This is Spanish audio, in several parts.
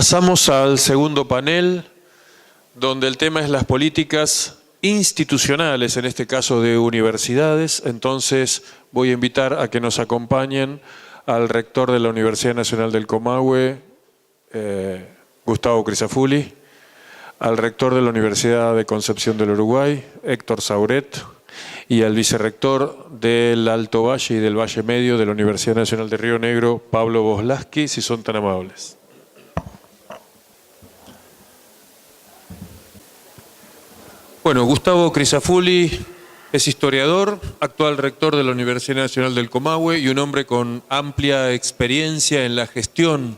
Pasamos al segundo panel, donde el tema es las políticas institucionales, en este caso de universidades. Entonces voy a invitar a que nos acompañen al rector de la Universidad Nacional del Comahue, Gustavo Crisafulli, al rector de la Universidad de Concepción del Uruguay, Héctor Sauret, y al vicerrector del Alto Valle y del Valle Medio de la Universidad Nacional de Río Negro, Pablo Boslaski, si son tan amables. Bueno, Gustavo Crisafulli es historiador, actual rector de la Universidad Nacional del Comahue y un hombre con amplia experiencia en la gestión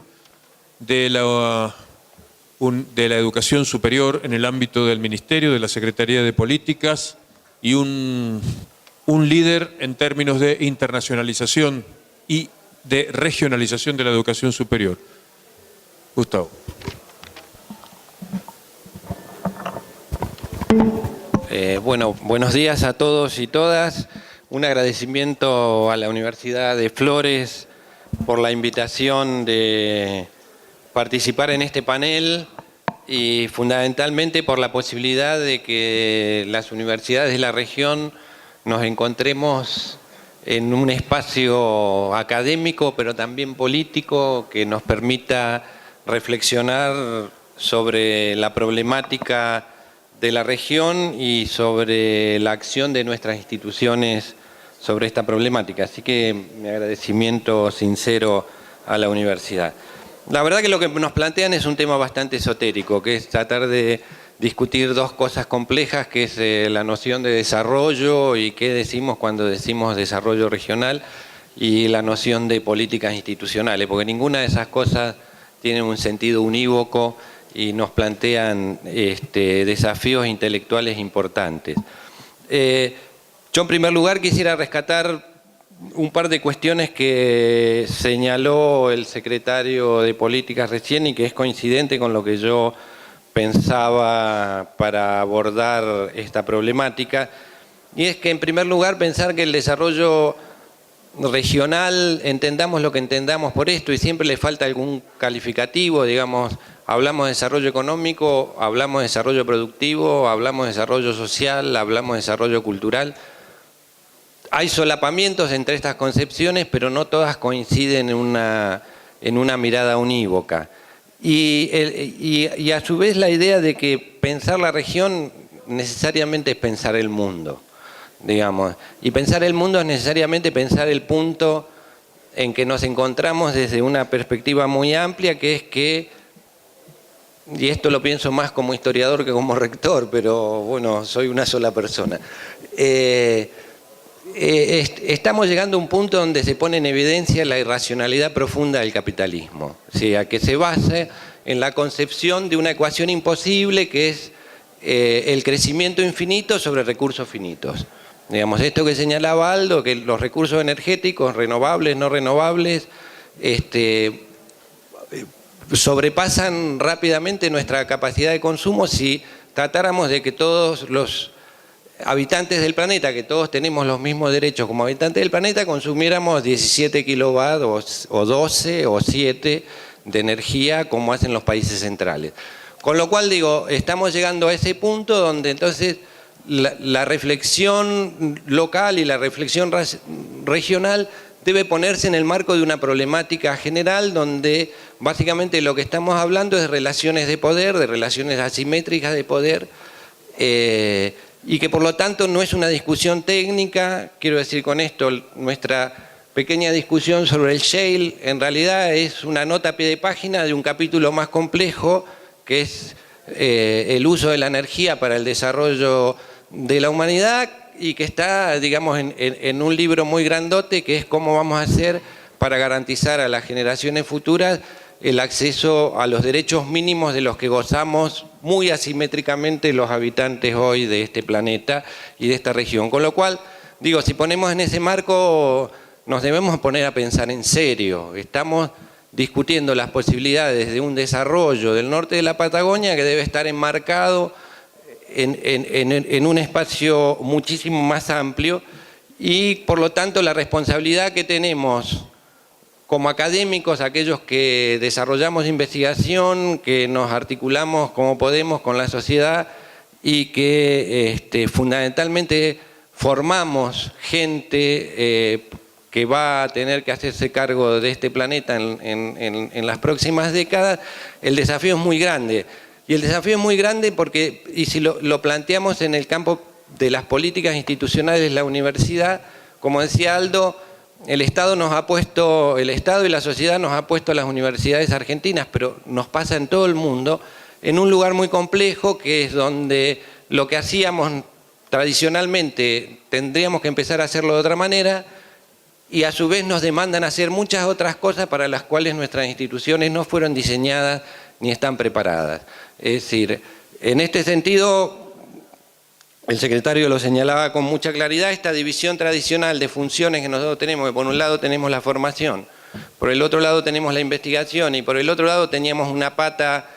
de la educación superior en el ámbito del Ministerio, de la Secretaría de Políticas y un líder en términos de internacionalización y de regionalización de la educación superior. Gustavo. Bueno, buenos días a todos y todas. Un agradecimiento a la Universidad de Flores por la invitación de participar en este panel y fundamentalmente por la posibilidad de que las universidades de la región nos encontremos en un espacio académico, pero también político, que nos permita reflexionar sobre la problemática de la región y sobre la acción de nuestras instituciones sobre esta problemática. Así que mi agradecimiento sincero a la universidad. La verdad que lo que nos plantean es un tema bastante esotérico, que es tratar de discutir dos cosas complejas, que es la noción de desarrollo y qué decimos cuando decimos desarrollo regional, y la noción de políticas institucionales, porque ninguna de esas cosas tiene un sentido unívoco y nos plantean desafíos intelectuales importantes. Yo en primer lugar quisiera rescatar un par de cuestiones que señaló el secretario de Políticas recién y que es coincidente con lo que yo pensaba para abordar esta problemática, y es que en primer lugar pensar que el desarrollo regional, entendamos lo que entendamos por esto, y siempre le falta algún calificativo, digamos, hablamos de desarrollo económico, hablamos de desarrollo productivo, hablamos de desarrollo social, hablamos de desarrollo cultural. Hay solapamientos entre estas concepciones, pero no todas coinciden en una mirada unívoca. Y a su vez la idea de que pensar la región necesariamente es pensar el mundo, digamos. Y pensar el mundo es necesariamente pensar el punto en que nos encontramos desde una perspectiva muy amplia, que es que, y esto lo pienso más como historiador que como rector, pero bueno, soy una sola persona. Estamos llegando a un punto donde se pone en evidencia la irracionalidad profunda del capitalismo, o sea, que se basa en la concepción de una ecuación imposible que es el crecimiento infinito sobre recursos finitos. Digamos, esto que señalaba Aldo, que los recursos energéticos, renovables, no renovables, sobrepasan rápidamente nuestra capacidad de consumo si tratáramos de que todos los habitantes del planeta, que todos tenemos los mismos derechos como habitantes del planeta, consumiéramos 17 kilovatios o 12 o 7 de energía como hacen los países centrales. Con lo cual digo, estamos llegando a ese punto donde entonces la reflexión local y la reflexión regional debe ponerse en el marco de una problemática general donde básicamente lo que estamos hablando es de relaciones de poder, de relaciones asimétricas de poder, y que por lo tanto no es una discusión técnica. Quiero decir con esto, nuestra pequeña discusión sobre el shale en realidad es una nota a pie de página de un capítulo más complejo, que es el uso de la energía para el desarrollo de la humanidad, y que está, digamos, en un libro muy grandote, que es cómo vamos a hacer para garantizar a las generaciones futuras el acceso a los derechos mínimos de los que gozamos muy asimétricamente los habitantes hoy de este planeta y de esta región. Con lo cual, digo, si ponemos en ese marco, nos debemos poner a pensar en serio. Estamos discutiendo las posibilidades de un desarrollo del norte de la Patagonia que debe estar enmarcado en un espacio muchísimo más amplio, y por lo tanto la responsabilidad que tenemos como académicos, aquellos que desarrollamos investigación, que nos articulamos como podemos con la sociedad y que fundamentalmente formamos gente que va a tener que hacerse cargo de este planeta en las próximas décadas, el desafío es muy grande. Y el desafío es muy grande porque, y si lo planteamos en el campo de las políticas institucionales de la universidad, como decía Aldo, el Estado y la sociedad nos ha puesto a las universidades argentinas, pero nos pasa en todo el mundo, en un lugar muy complejo, que es donde lo que hacíamos tradicionalmente tendríamos que empezar a hacerlo de otra manera, y a su vez nos demandan hacer muchas otras cosas para las cuales nuestras instituciones no fueron diseñadas ni están preparadas. Es decir, en este sentido, el secretario lo señalaba con mucha claridad, esta división tradicional de funciones que nosotros tenemos, que por un lado tenemos la formación, por el otro lado tenemos la investigación y por el otro lado teníamos una pata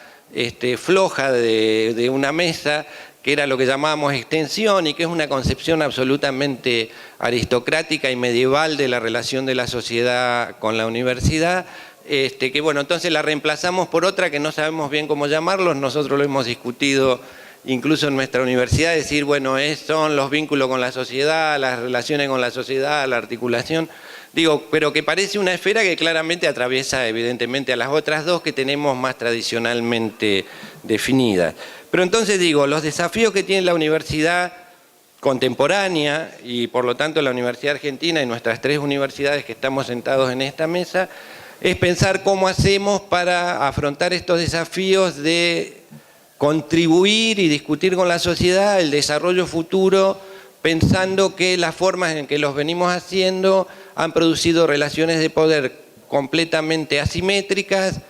floja de una mesa que era lo que llamábamos extensión y que es una concepción absolutamente aristocrática y medieval de la relación de la sociedad con la universidad, que bueno, entonces la reemplazamos por otra que no sabemos bien cómo llamarlos, nosotros lo hemos discutido incluso en nuestra universidad, decir, bueno, son los vínculos con la sociedad, las relaciones con la sociedad, la articulación, digo, pero que parece una esfera que claramente atraviesa evidentemente a las otras dos que tenemos más tradicionalmente definidas. Pero entonces digo, los desafíos que tiene la universidad contemporánea y por lo tanto la Universidad Argentina y nuestras 3 universidades que estamos sentados en esta mesa, es pensar cómo hacemos para afrontar estos desafíos de contribuir y discutir con la sociedad el desarrollo futuro, pensando que las formas en que los venimos haciendo han producido relaciones de poder completamente asimétricas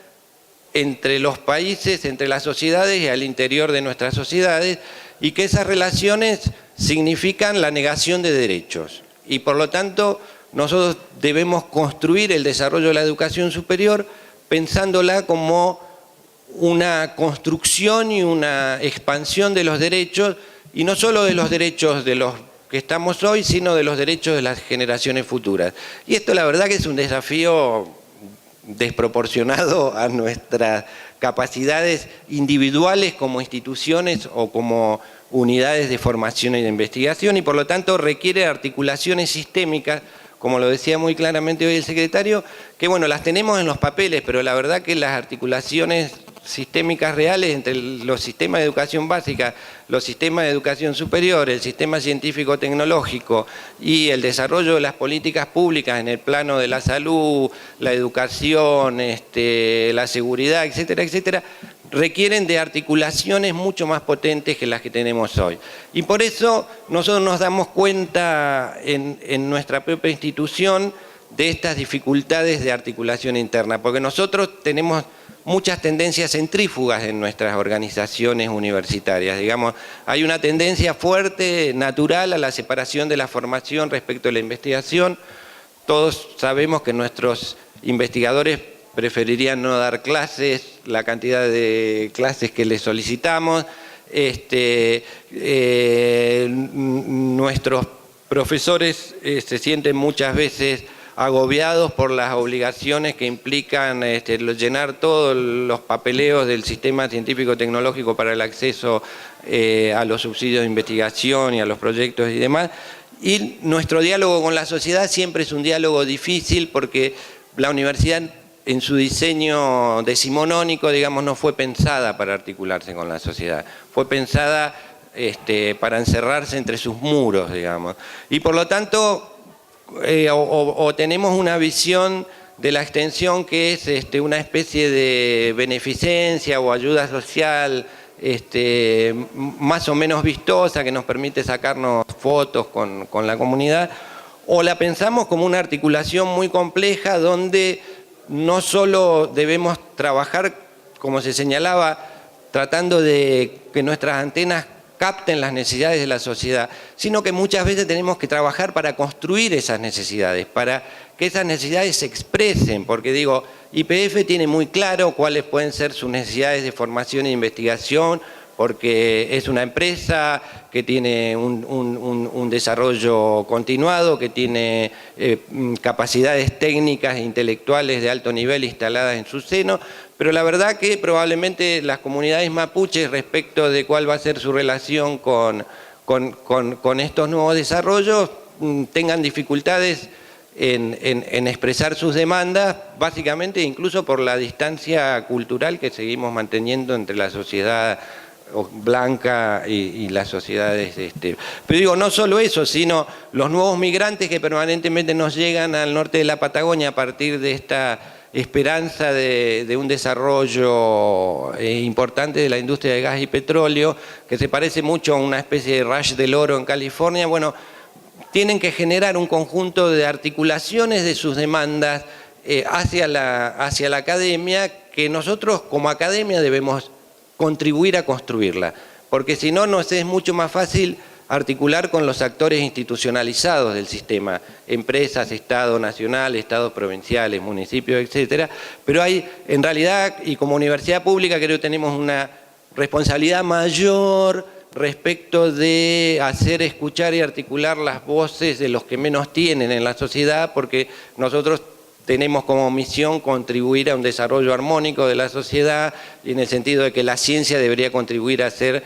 entre los países, entre las sociedades y al interior de nuestras sociedades, y que esas relaciones significan la negación de derechos. Y por lo tanto, nosotros debemos construir el desarrollo de la educación superior pensándola como una construcción y una expansión de los derechos, y no solo de los derechos de los que estamos hoy, sino de los derechos de las generaciones futuras. Y esto la verdad que es un desafío desproporcionado a nuestras capacidades individuales como instituciones o como unidades de formación y de investigación, y por lo tanto requiere articulaciones sistémicas, como lo decía muy claramente hoy el secretario, que bueno, las tenemos en los papeles, pero la verdad que las articulaciones sistémicas reales entre los sistemas de educación básica, los sistemas de educación superior, el sistema científico-tecnológico y el desarrollo de las políticas públicas en el plano de la salud, la educación, la seguridad, etcétera, etcétera, requieren de articulaciones mucho más potentes que las que tenemos hoy. Y por eso nosotros nos damos cuenta en nuestra propia institución de estas dificultades de articulación interna, porque nosotros tenemos muchas tendencias centrífugas en nuestras organizaciones universitarias. Digamos, hay una tendencia fuerte, natural, a la separación de la formación respecto a la investigación. Todos sabemos que nuestros investigadores preferirían no dar clases, la cantidad de clases que les solicitamos. Nuestros profesores se sienten muchas veces agobiados por las obligaciones que implican llenar todos los papeleos del sistema científico-tecnológico para el acceso a los subsidios de investigación y a los proyectos y demás. Y nuestro diálogo con la sociedad siempre es un diálogo difícil porque la universidad en su diseño decimonónico, digamos, no fue pensada para articularse con la sociedad, fue pensada para encerrarse entre sus muros, digamos. Y por lo tanto, o tenemos una visión de la extensión que es una especie de beneficencia o ayuda social más o menos vistosa que nos permite sacarnos fotos con la comunidad, o la pensamos como una articulación muy compleja donde no solo debemos trabajar, como se señalaba, tratando de que nuestras antenas capten las necesidades de la sociedad, sino que muchas veces tenemos que trabajar para construir esas necesidades, para que esas necesidades se expresen, porque digo, YPF tiene muy claro cuáles pueden ser sus necesidades de formación e investigación, porque es una empresa que tiene un desarrollo continuado, que tiene capacidades técnicas e intelectuales de alto nivel instaladas en su seno, pero la verdad que probablemente las comunidades mapuches respecto de cuál va a ser su relación con estos nuevos desarrollos tengan dificultades en expresar sus demandas, básicamente incluso por la distancia cultural que seguimos manteniendo entre la sociedad blanca y las sociedades. Pero digo, no solo eso, sino los nuevos migrantes que permanentemente nos llegan al norte de la Patagonia a partir de esta esperanza de un desarrollo importante de la industria de gas y petróleo, que se parece mucho a una especie de rush del oro en California. Bueno, tienen que generar un conjunto de articulaciones de sus demandas hacia la academia, que nosotros como academia debemos contribuir a construirla, porque si no nos es mucho más fácil articular con los actores institucionalizados del sistema, empresas, Estado nacional, Estados provinciales, municipios, etcétera. Pero hay, en realidad, y como universidad pública creo que tenemos una responsabilidad mayor respecto de hacer escuchar y articular las voces de los que menos tienen en la sociedad, porque nosotros tenemos como misión contribuir a un desarrollo armónico de la sociedad, y en el sentido de que la ciencia debería contribuir a hacer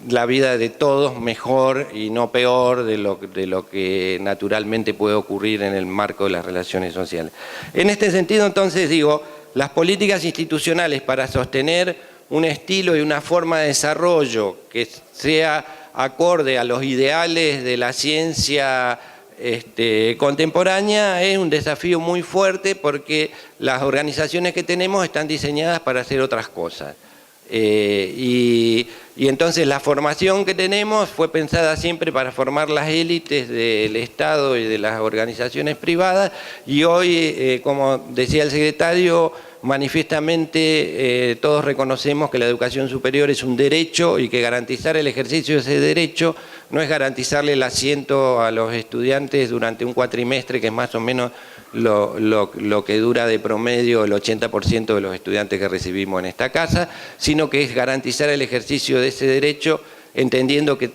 la vida de todos mejor y no peor de lo que naturalmente puede ocurrir en el marco de las relaciones sociales. En este sentido, entonces, digo, las políticas institucionales para sostener un estilo y una forma de desarrollo que sea acorde a los ideales de la ciencia contemporánea es un desafío muy fuerte, porque las organizaciones que tenemos están diseñadas para hacer otras cosas. Y entonces la formación que tenemos fue pensada siempre para formar las élites del Estado y de las organizaciones privadas, y hoy, como decía el secretario, manifiestamente todos reconocemos que la educación superior es un derecho, y que garantizar el ejercicio de ese derecho no es garantizarle el asiento a los estudiantes durante un cuatrimestre, que es más o menos lo que dura de promedio el 80% de los estudiantes que recibimos en esta casa, sino que es garantizar el ejercicio de ese derecho, entendiendo que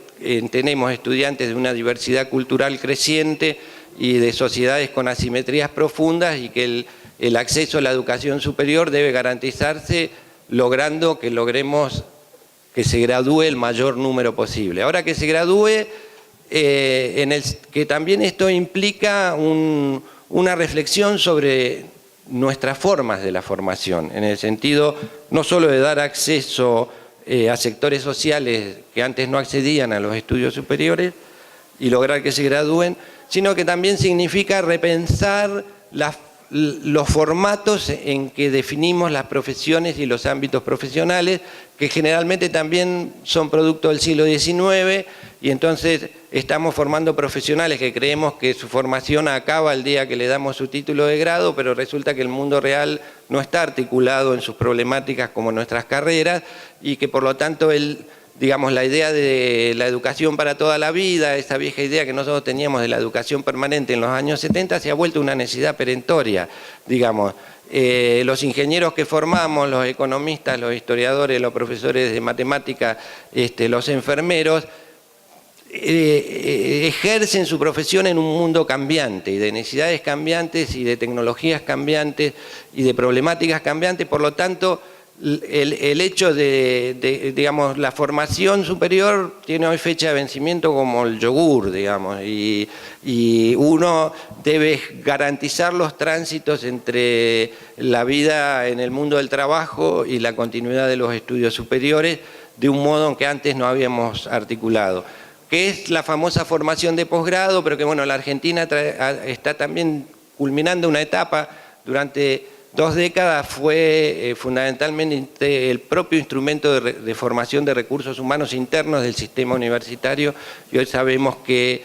tenemos estudiantes de una diversidad cultural creciente y de sociedades con asimetrías profundas, y que el acceso a la educación superior debe garantizarse logrando que logremos que se gradúe el mayor número posible. Ahora, que se gradúe, que también esto implica una reflexión sobre nuestras formas de la formación, en el sentido no solo de dar acceso a sectores sociales que antes no accedían a los estudios superiores y lograr que se gradúen, sino que también significa repensar los formatos en que definimos las profesiones y los ámbitos profesionales, que generalmente también son producto del siglo XIX, y entonces estamos formando profesionales que creemos que su formación acaba el día que le damos su título de grado, pero resulta que el mundo real no está articulado en sus problemáticas como nuestras carreras, y que por lo tanto digamos, la idea de la educación para toda la vida, esa vieja idea que nosotros teníamos de la educación permanente en los años 70, se ha vuelto una necesidad perentoria, digamos. Los ingenieros que formamos, los economistas, los historiadores, los profesores de matemáticas, los enfermeros, ejercen su profesión en un mundo cambiante, y de necesidades cambiantes, y de tecnologías cambiantes, y de problemáticas cambiantes. Por lo tanto, el hecho digamos, la formación superior tiene hoy fecha de vencimiento como el yogur, digamos, y uno debe garantizar los tránsitos entre la vida en el mundo del trabajo y la continuidad de los estudios superiores de un modo en que antes no habíamos articulado, que es la famosa formación de posgrado, pero que, bueno, la Argentina está también culminando una etapa. Durante 2 décadas fue fundamentalmente el propio instrumento de formación de recursos humanos internos del sistema universitario, y hoy sabemos que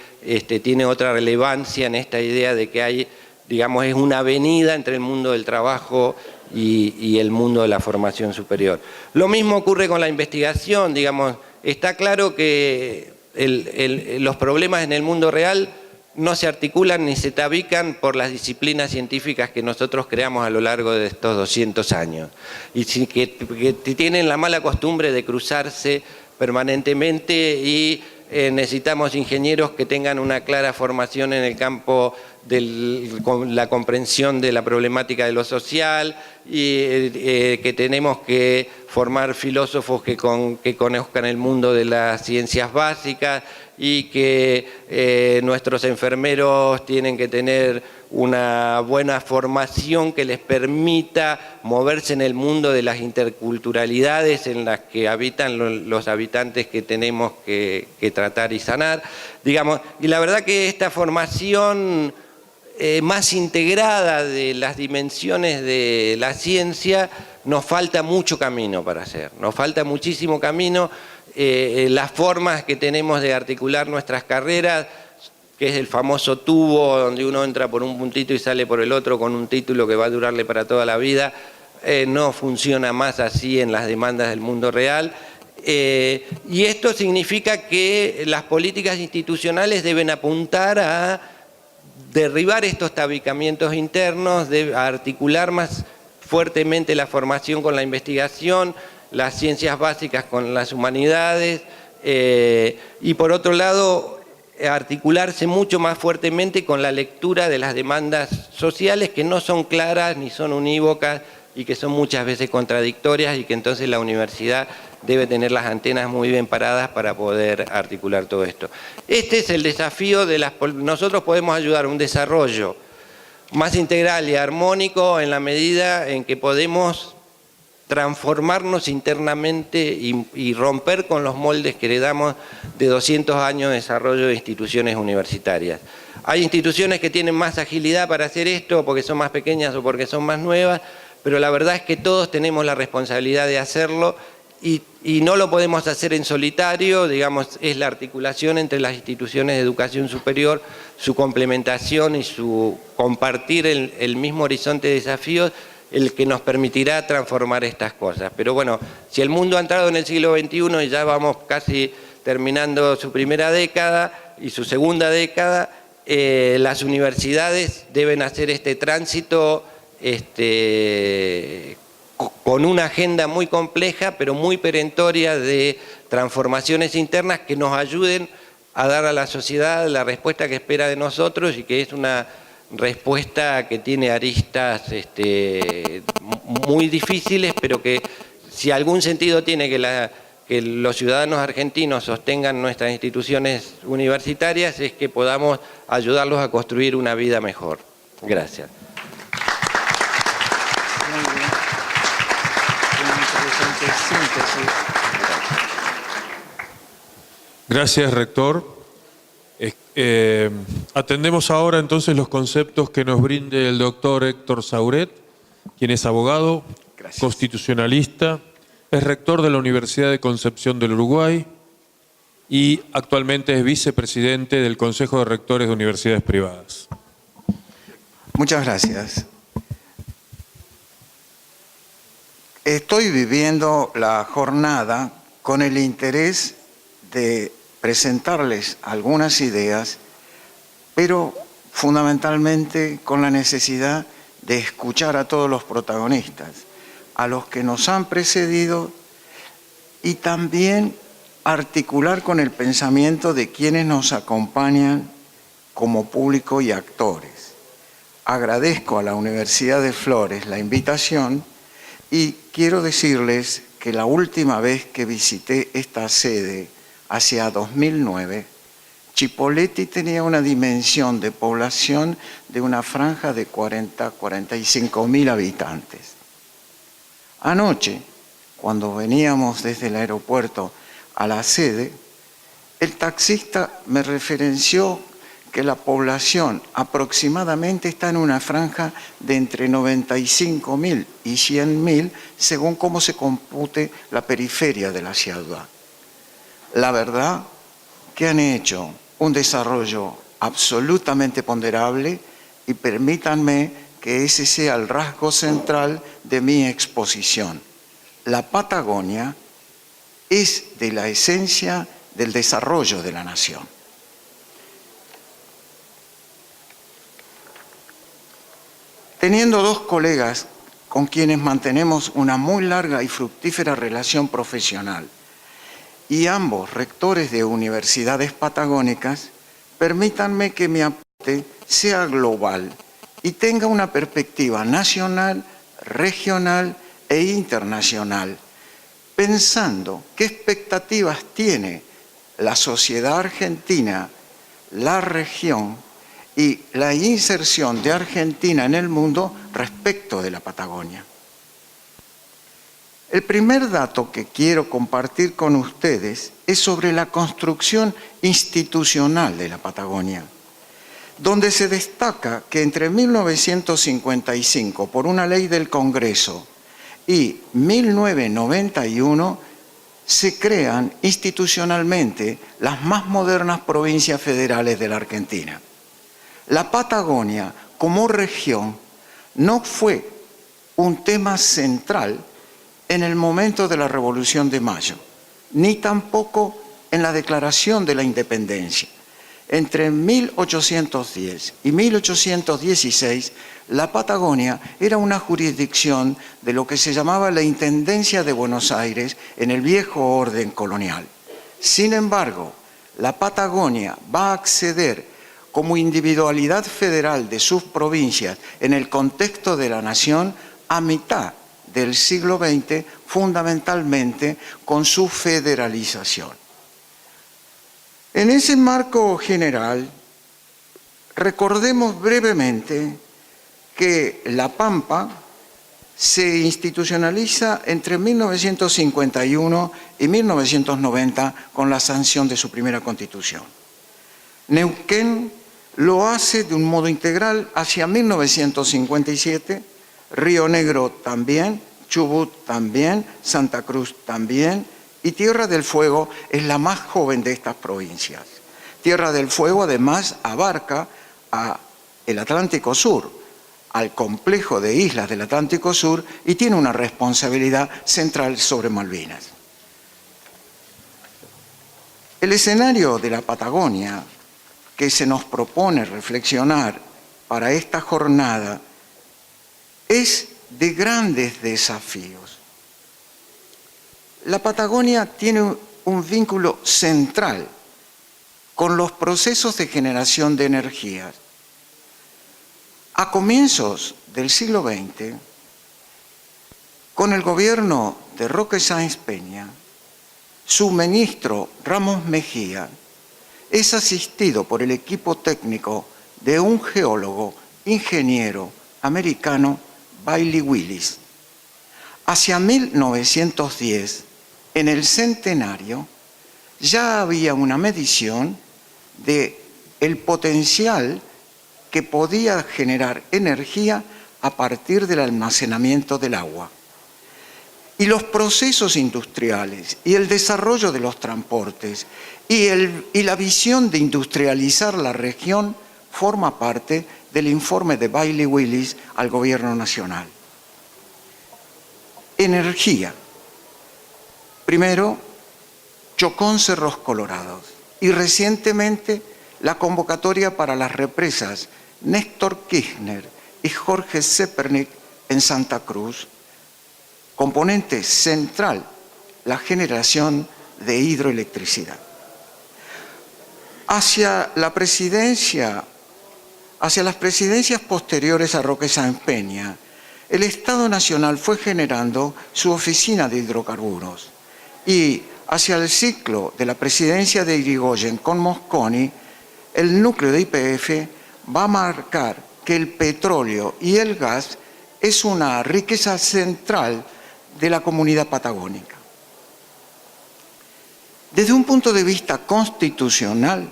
tiene otra relevancia en esta idea de que hay, digamos, es una avenida entre el mundo del trabajo y el mundo de la formación superior. Lo mismo ocurre con la investigación, digamos. Está claro que los problemas en el mundo real no se articulan ni se tabican por las disciplinas científicas que nosotros creamos a lo largo de estos 200 años, y que tienen la mala costumbre de cruzarse permanentemente, y necesitamos ingenieros que tengan una clara formación en el campo de la comprensión de la problemática de lo social, y que tenemos que formar filósofos que conozcan el mundo de las ciencias básicas, y que nuestros enfermeros tienen que tener una buena formación que les permita moverse en el mundo de las interculturalidades en las que habitan los habitantes que tenemos que tratar y sanar, digamos. Y la verdad que esta formación más integrada de las dimensiones de la ciencia, nos falta mucho camino para hacer, nos falta muchísimo camino. Las formas que tenemos de articular nuestras carreras, que es el famoso tubo donde uno entra por un puntito y sale por el otro con un título que va a durarle para toda la vida, no funciona más así en las demandas del mundo real. Y esto significa que las políticas institucionales deben apuntar a derribar estos tabicamientos internos, a articular más fuertemente la formación con la investigación, las ciencias básicas con las humanidades, y por otro lado articularse mucho más fuertemente con la lectura de las demandas sociales, que no son claras ni son unívocas y que son muchas veces contradictorias, y que entonces la universidad debe tener las antenas muy bien paradas para poder articular todo esto. Este es el desafío de nosotros podemos ayudar a un desarrollo más integral y armónico en la medida en que podemos transformarnos internamente y romper con los moldes que heredamos de 200 años de desarrollo de instituciones universitarias. Hay instituciones que tienen más agilidad para hacer esto porque son más pequeñas o porque son más nuevas, pero la verdad es que todos tenemos la responsabilidad de hacerlo, y no lo podemos hacer en solitario, digamos, es la articulación entre las instituciones de educación superior, su complementación y su compartir el mismo horizonte de desafíos, el que nos permitirá transformar estas cosas. Pero bueno, si el mundo ha entrado en el siglo XXI y ya vamos casi terminando su primera década y su segunda década, las universidades deben hacer este tránsito con una agenda muy compleja, pero muy perentoria de transformaciones internas que nos ayuden a dar a la sociedad la respuesta que espera de nosotros, y que es una respuesta que tiene aristas muy difíciles, pero que si algún sentido tiene que los ciudadanos argentinos sostengan nuestras instituciones universitarias, es que podamos ayudarlos a construir una vida mejor. Gracias. Gracias, rector. Atendemos ahora entonces los conceptos que nos brinde el doctor Héctor Sauret, quien es abogado, constitucionalista, es rector de la Universidad de Concepción del Uruguay y actualmente es vicepresidente del Consejo de Rectores de Universidades Privadas. Muchas gracias. Estoy viviendo la jornada con el interés de presentarles algunas ideas, pero fundamentalmente con la necesidad de escuchar a todos los protagonistas, a los que nos han precedido, y también articular con el pensamiento de quienes nos acompañan como público y actores. Agradezco a la Universidad de Flores la invitación y quiero decirles que la última vez que visité esta sede, hacia 2009, Chipoleti tenía una dimensión de población de una franja de 45.000 habitantes. Anoche, cuando veníamos desde el aeropuerto a la sede, el taxista me referenció que la población aproximadamente está en una franja de entre 95.000 y 100.000, según cómo se compute la periferia de la ciudad. La verdad que han hecho un desarrollo absolutamente ponderable, y permítanme que ese sea el rasgo central de mi exposición. La Patagonia es de la esencia del desarrollo de la nación. Teniendo dos colegas con quienes mantenemos una muy larga y fructífera relación profesional, y ambos rectores de universidades patagónicas, permítanme que mi aporte sea global y tenga una perspectiva nacional, regional e internacional, pensando qué expectativas tiene la sociedad argentina, la región y la inserción de Argentina en el mundo respecto de la Patagonia. El primer dato que quiero compartir con ustedes es sobre la construcción institucional de la Patagonia, donde se destaca que entre 1955, por una ley del Congreso, y 1991, se crean institucionalmente las más modernas provincias federales de la Argentina. La Patagonia, como región, no fue un tema central en el momento de la Revolución de Mayo, ni tampoco en la Declaración de la Independencia. Entre 1810 y 1816, la Patagonia era una jurisdicción de lo que se llamaba la Intendencia de Buenos Aires en el viejo orden colonial. Sin embargo, la Patagonia va a acceder como individualidad federal de sus provincias en el contexto de la nación a mitad del siglo XX, fundamentalmente con su federalización. En ese marco general, recordemos brevemente que La Pampa se institucionaliza entre 1951 y 1990 con la sanción de su primera constitución. Neuquén lo hace de un modo integral hacia 1957, Río Negro también, Chubut también, Santa Cruz también, y Tierra del Fuego es la más joven de estas provincias. Tierra del Fuego además abarca el Atlántico Sur, al complejo de islas del Atlántico Sur, y tiene una responsabilidad central sobre Malvinas. El escenario de la Patagonia que se nos propone reflexionar para esta jornada es de grandes desafíos. La Patagonia tiene un vínculo central con los procesos de generación de energía. A comienzos del siglo XX, con el gobierno de Roque Sáenz Peña, su ministro Ramos Mejía es asistido por el equipo técnico de un geólogo, ingeniero americano, Bailey Willis. Hacia 1910, en el centenario, ya había una medición del potencial que podía generar energía a partir del almacenamiento del agua. Y los procesos industriales y el desarrollo de los transportes y la visión de industrializar la región forma parte del informe de Bailey Willis al Gobierno Nacional. Energía. Primero, Chocón Cerros Colorados y recientemente la convocatoria para las represas Néstor Kirchner y Jorge Zepernik en Santa Cruz. Componente central, la generación de hidroelectricidad. Hacia las presidencias posteriores a Roque Sáenz Peña, el Estado Nacional fue generando su oficina de hidrocarburos y hacia el ciclo de la presidencia de Irigoyen con Mosconi, el núcleo de YPF va a marcar que el petróleo y el gas es una riqueza central de la comunidad patagónica. Desde un punto de vista constitucional,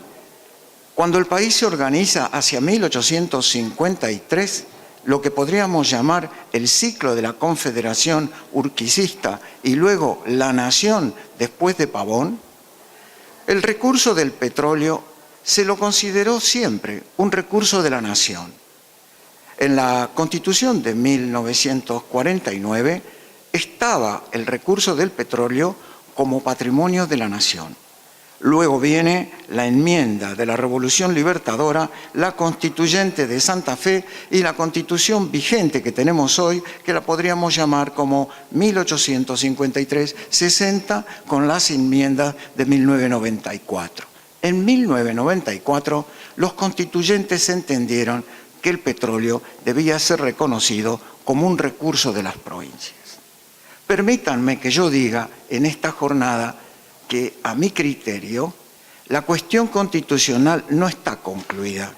cuando el país se organiza hacia 1853, lo que podríamos llamar el ciclo de la Confederación Urquicista y luego la nación después de Pavón, el recurso del petróleo se lo consideró siempre un recurso de la nación. En la Constitución de 1949 estaba el recurso del petróleo como patrimonio de la nación. Luego viene la enmienda de la Revolución Libertadora, la Constituyente de Santa Fe y la Constitución vigente que tenemos hoy, que la podríamos llamar como 1853-60, con las enmiendas de 1994. En 1994, los constituyentes entendieron que el petróleo debía ser reconocido como un recurso de las provincias. Permítanme que yo diga en esta jornada que, a mi criterio, la cuestión constitucional no está concluida.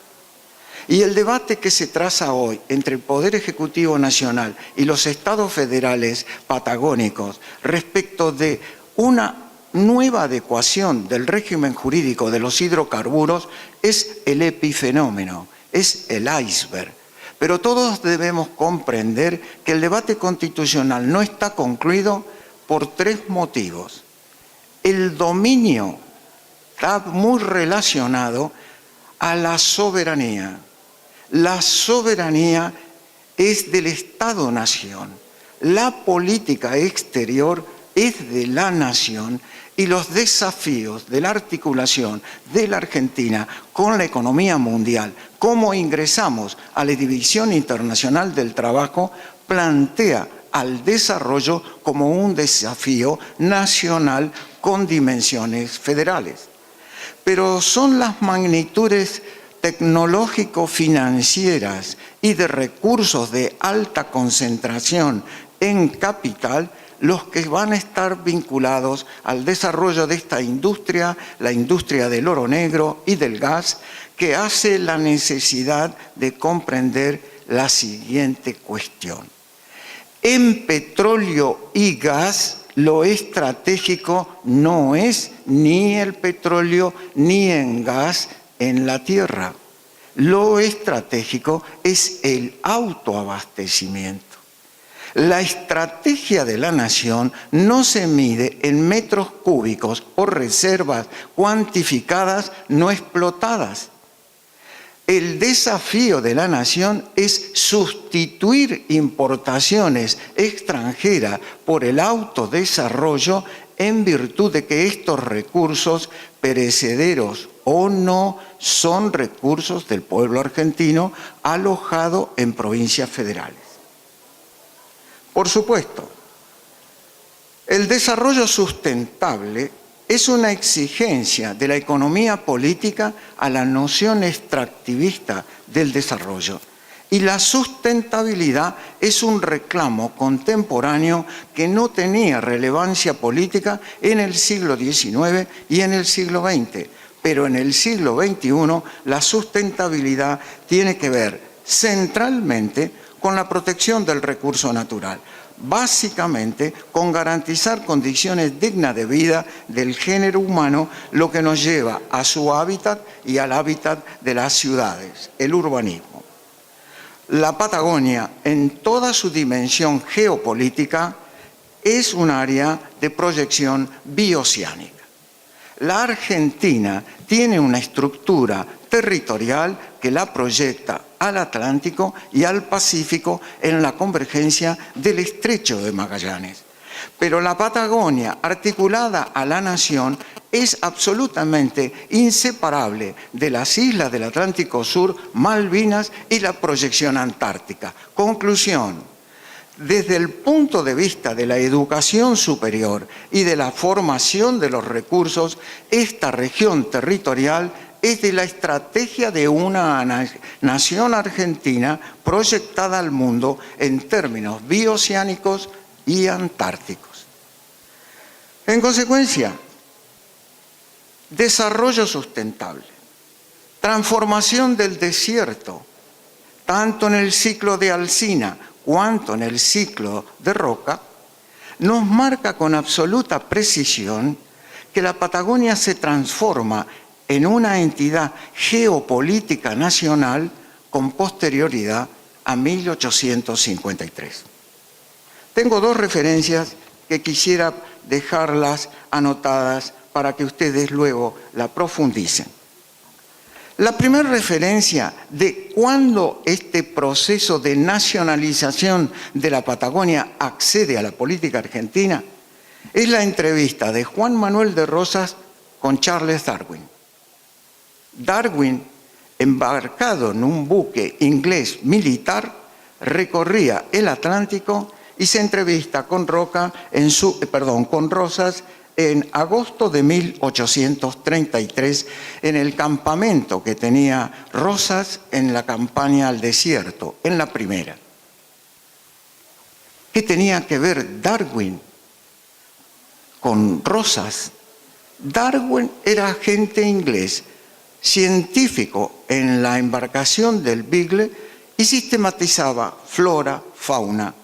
Y el debate que se traza hoy entre el Poder Ejecutivo Nacional y los estados federales patagónicos respecto de una nueva adecuación del régimen jurídico de los hidrocarburos es el epifenómeno, es el iceberg. Pero todos debemos comprender que el debate constitucional no está concluido por tres motivos. El dominio está muy relacionado a la soberanía. La soberanía es del Estado-nación. La política exterior es de la nación y los desafíos de la articulación de la Argentina con la economía mundial, cómo ingresamos a la División Internacional del Trabajo, plantea al desarrollo como un desafío nacional con dimensiones federales. Pero son las magnitudes tecnológico-financieras y de recursos de alta concentración en capital los que van a estar vinculados al desarrollo de esta industria, la industria del oro negro y del gas, que hace la necesidad de comprender la siguiente cuestión. En petróleo y gas, lo estratégico no es ni el petróleo ni en gas en la tierra. Lo estratégico es el autoabastecimiento. La estrategia de la nación no se mide en metros cúbicos o reservas cuantificadas no explotadas. El desafío de la nación es sustituir importaciones extranjeras por el autodesarrollo en virtud de que estos recursos, perecederos o no, son recursos del pueblo argentino alojado en provincias federales. Por supuesto, el desarrollo sustentable es una exigencia de la economía política a la noción extractivista del desarrollo. Y la sustentabilidad es un reclamo contemporáneo que no tenía relevancia política en el siglo XIX y en el siglo XX. Pero en el siglo XXI la sustentabilidad tiene que ver centralmente con la protección del recurso natural, básicamente con garantizar condiciones dignas de vida del género humano, lo que nos lleva a su hábitat y al hábitat de las ciudades, el urbanismo. La Patagonia, en toda su dimensión geopolítica, es un área de proyección bioceánica. La Argentina tiene una estructura territorial que la proyecta al Atlántico y al Pacífico en la convergencia del Estrecho de Magallanes. Pero la Patagonia, articulada a la nación, es absolutamente inseparable de las islas del Atlántico Sur, Malvinas y la proyección antártica. Conclusión. Desde el punto de vista de la educación superior y de la formación de los recursos, esta región territorial es de la estrategia de una nación argentina proyectada al mundo en términos bioceánicos y antárticos. En consecuencia, desarrollo sustentable, transformación del desierto, tanto en el ciclo de Alsina cuanto en el ciclo de Roca, nos marca con absoluta precisión que la Patagonia se transforma en una entidad geopolítica nacional con posterioridad a 1853. Tengo dos referencias que quisiera dejarlas anotadas para que ustedes luego la profundicen. La primera referencia de cuándo este proceso de nacionalización de la Patagonia accede a la política argentina es la entrevista de Juan Manuel de Rosas con Charles Darwin. Darwin, embarcado en un buque inglés militar, recorría el Atlántico y se entrevista con con Rosas en agosto de 1833 en el campamento que tenía Rosas en la campaña al desierto, en la primera. ¿Qué tenía que ver Darwin con Rosas? Darwin era agente inglés, científico en la embarcación del Beagle y sistematizaba flora, fauna,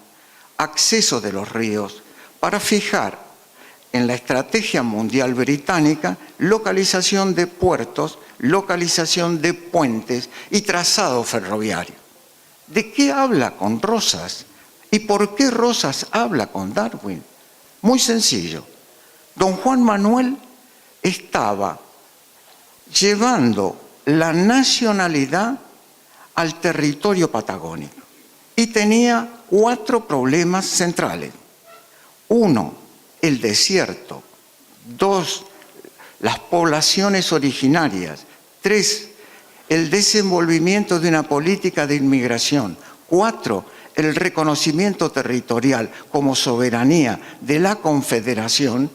acceso de los ríos para fijar en la estrategia mundial británica localización de puertos, localización de puentes y trazado ferroviario. ¿De qué habla con Rosas? ¿Y por qué Rosas habla con Darwin? Muy sencillo. Don Juan Manuel estaba llevando la nacionalidad al territorio patagónico y tenía 4 problemas centrales. 1, el desierto. 2, las poblaciones originarias. 3, el desenvolvimiento de una política de inmigración. 4, el reconocimiento territorial como soberanía de la Confederación.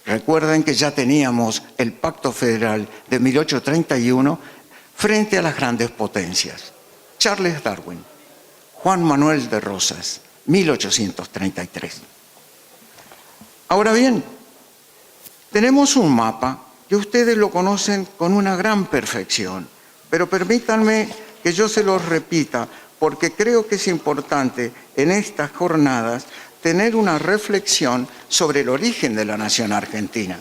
Recuerden que ya teníamos el Pacto Federal de 1831 frente a las grandes potencias. Charles Darwin, Juan Manuel de Rosas, 1833. Ahora bien, tenemos un mapa que ustedes lo conocen con una gran perfección, pero permítanme que yo se los repita, porque creo que es importante en estas jornadas tener una reflexión sobre el origen de la nación argentina.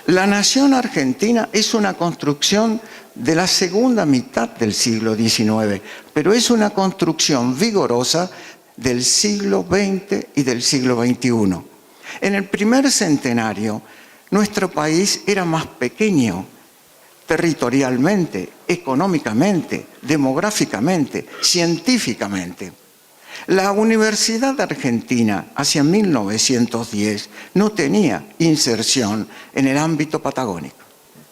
La nación argentina es una construcción de la segunda mitad del siglo XIX, pero es una construcción vigorosa del siglo XX y del siglo XXI. En el primer centenario, nuestro país era más pequeño territorialmente, económicamente, demográficamente, científicamente. La Universidad Argentina, hacia 1910, no tenía inserción en el ámbito patagónico.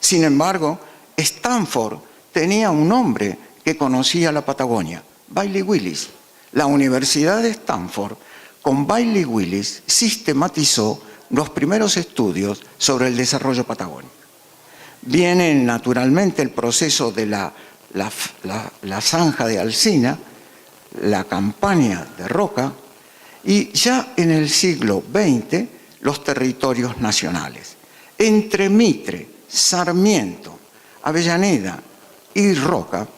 Sin embargo, Stanford tenía un hombre que conocía la Patagonia, Bailey Willis. La Universidad de Stanford, con Bailey Willis, sistematizó los primeros estudios sobre el desarrollo patagónico. Viene naturalmente el proceso de la zanja de Alsina, la campaña de Roca, y ya en el siglo XX los territorios nacionales. Entre Mitre, Sarmiento, Avellaneda y Roca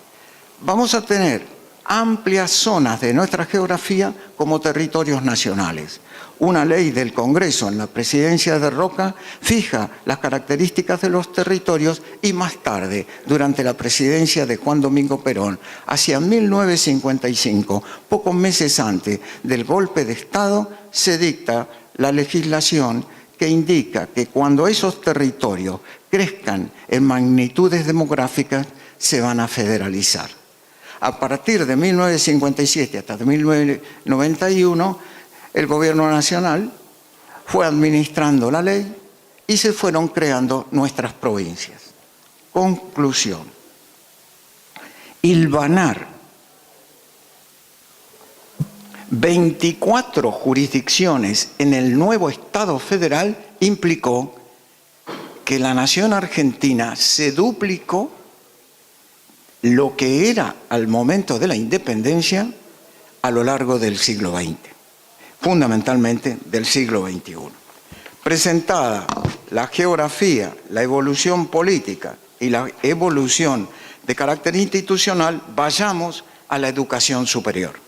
vamos a tener amplias zonas de nuestra geografía como territorios nacionales. Una ley del Congreso en la presidencia de Roca fija las características de los territorios y más tarde, durante la presidencia de Juan Domingo Perón, hacia 1955, pocos meses antes del golpe de Estado, se dicta la legislación que indica que cuando esos territorios crezcan en magnitudes demográficas, se van a federalizar. A partir de 1957 hasta 1991, el gobierno nacional fue administrando la ley y se fueron creando nuestras provincias. Conclusión. Hilvanar 24 jurisdicciones en el nuevo Estado federal implicó que la nación argentina se duplicó lo que era al momento de la independencia a lo largo del siglo XX, fundamentalmente del siglo XXI. Presentada la geografía, la evolución política y la evolución de carácter institucional, vayamos a la educación superior.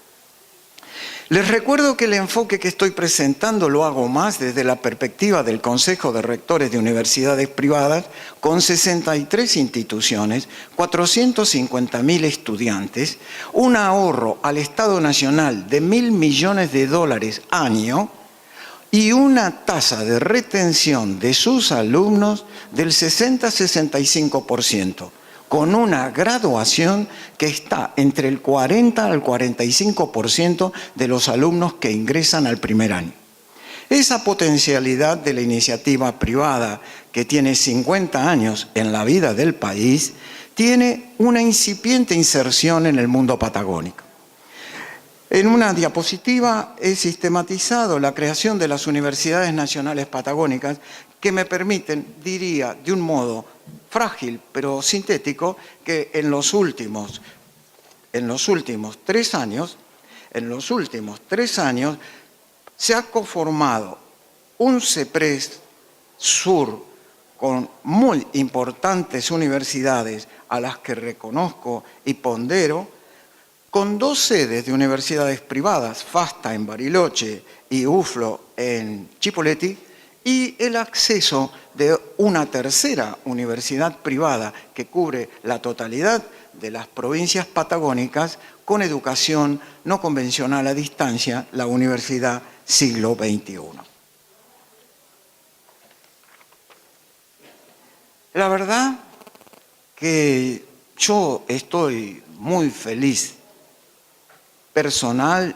Les recuerdo que el enfoque que estoy presentando lo hago más desde la perspectiva del Consejo de Rectores de Universidades Privadas, con 63 instituciones, 450.000 estudiantes, un ahorro al Estado Nacional de $1.000 millones año y una tasa de retención de sus alumnos del 60-65%. Con una graduación que está entre el 40 al 45% de los alumnos que ingresan al primer año. Esa potencialidad de la iniciativa privada, que tiene 50 años en la vida del país, tiene una incipiente inserción en el mundo patagónico. En una diapositiva he sistematizado la creación de las universidades nacionales patagónicas que me permiten, diría de un modo frágil pero sintético, que en los últimos 3 años se ha conformado un CEPRES Sur con muy importantes universidades a las que reconozco y pondero, con 2 sedes de universidades privadas, FASTA en Bariloche y UFLO en Chipoleti, y el acceso de una tercera universidad privada que cubre la totalidad de las provincias patagónicas con educación no convencional a distancia, la Universidad Siglo XXI. La verdad que yo estoy muy feliz personal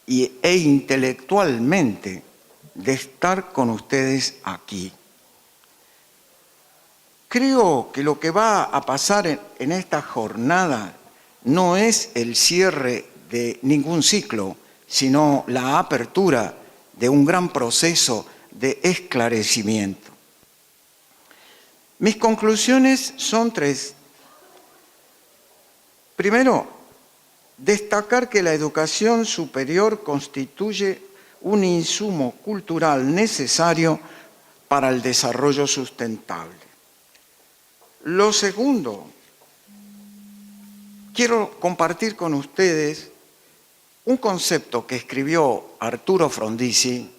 e intelectualmente de estar con ustedes aquí. Creo que lo que va a pasar en esta jornada no es el cierre de ningún ciclo, sino la apertura de un gran proceso de esclarecimiento. Mis conclusiones son 3. Primero, destacar que la educación superior constituye un insumo cultural necesario para el desarrollo sustentable. Lo segundo, quiero compartir con ustedes un concepto que escribió Arturo Frondizi